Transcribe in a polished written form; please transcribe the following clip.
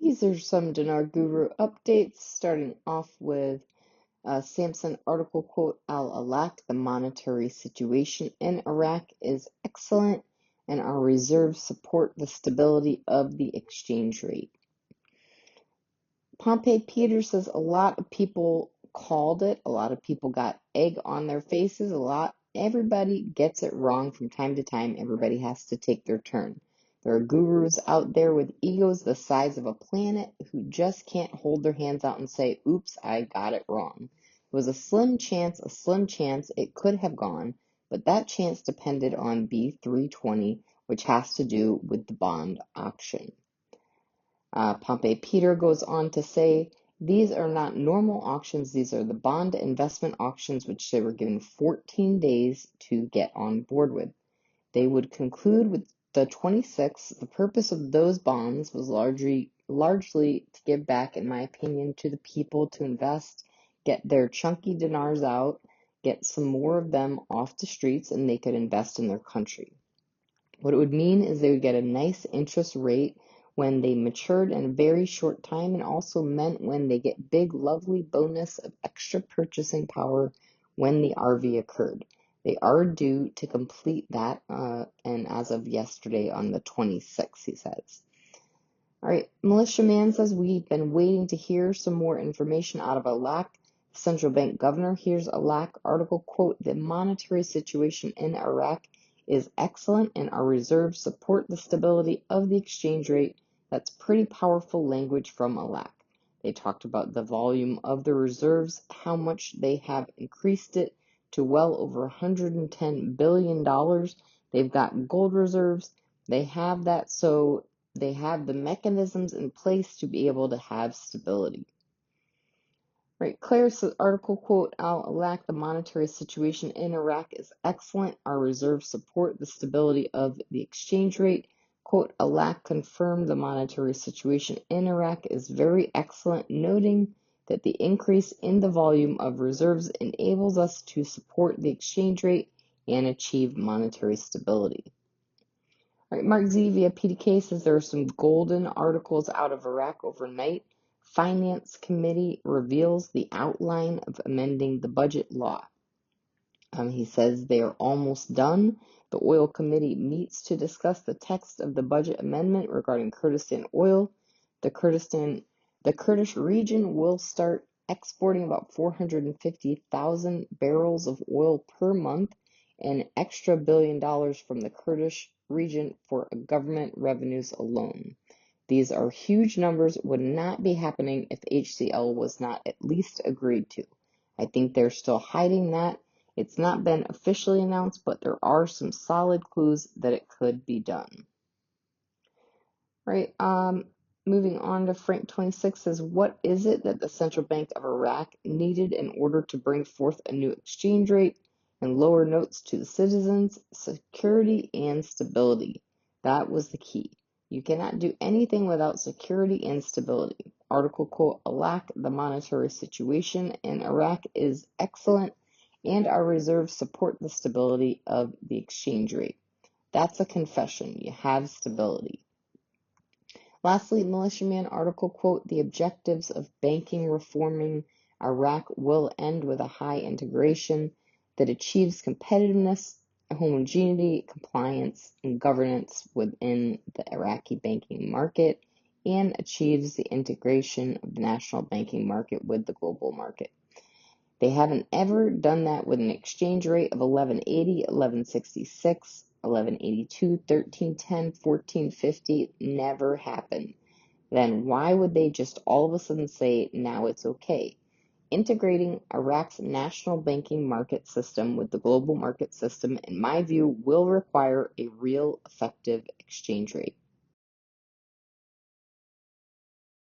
These are some Dinar Guru updates, starting off with Samson article quote, Al-Alaq, the monetary situation in Iraq is excellent and our reserves support the stability of the exchange rate. Pompey Peters says a lot of people called it, a lot of people got egg on their faces, everybody gets it wrong from time to time, everybody has to take their turn. There are gurus out there with egos the size of a planet who just can't hold their hands out and say, oops, I got it wrong. It was a slim chance it could have gone, but that chance depended on B320, which has to do with the bond auction. Pompey Peter goes on to say, these are not normal auctions, these are the bond investment auctions, which they were given 14 days to get on board with. They would conclude with the 26th. The purpose of those bonds was largely to give back, in my opinion, to the people to invest, get their chunky dinars out, get some more of them off the streets, and they could invest in their country. What it would mean is they would get a nice interest rate when they matured in a very short time, and also meant when they get big, lovely bonus of extra purchasing power when the RV occurred. They are due to complete that, and as of yesterday on the 26th, he says. All right, Militiaman says, we've been waiting to hear some more information out of Iraq. The central bank governor hears Iraq article, quote, the monetary situation in Iraq is excellent and our reserves support the stability of the exchange rate. That's pretty powerful language from Iraq. They talked about the volume of the reserves, how much they have increased it to well over $110 billion. They've got gold reserves. They have that, so they have the mechanisms in place to be able to have stability. Right, Claire's article, quote, Al-Alaq, the monetary situation in Iraq is excellent. Our reserves support the stability of the exchange rate. Quote, Alaq confirmed the monetary situation in Iraq is very excellent, noting that the increase in the volume of reserves enables us to support the exchange rate and achieve monetary stability. All right, Mark Z via PDK says there are some golden articles out of Iraq overnight. Finance Committee reveals the outline of amending the budget law. He says they are almost done. The Oil Committee meets to discuss the text of the budget amendment regarding Kurdistan oil. The Kurdish region will start exporting about 450,000 barrels of oil per month, an extra $1 billion from the Kurdish region for government revenues alone. These are huge numbers, would not be happening if HCL was not at least agreed to. I think they're still hiding that. It's not been officially announced, but there are some solid clues that it could be done. Right, moving on to Frank 26 says, what is it that the Central Bank of Iraq needed in order to bring forth a new exchange rate and lower notes to the citizens? Security and stability. That was the key. You cannot do anything without security and stability. Article quote, Iraq, the monetary situation in Iraq is excellent and our reserves support the stability of the exchange rate. That's a confession. You have stability. Lastly, Militiaman article quote, the objectives of banking reforming Iraq will end with a high integration that achieves competitiveness, homogeneity, compliance, and governance within the Iraqi banking market and achieves the integration of the national banking market with the global market. They haven't ever done that with an exchange rate of 1180, 1166, 1182, 1310, 1450. Never happened. Then why would they just all of a sudden say now it's okay? Integrating Iraq's national banking market system with the global market system, in my view, will require a real effective exchange rate.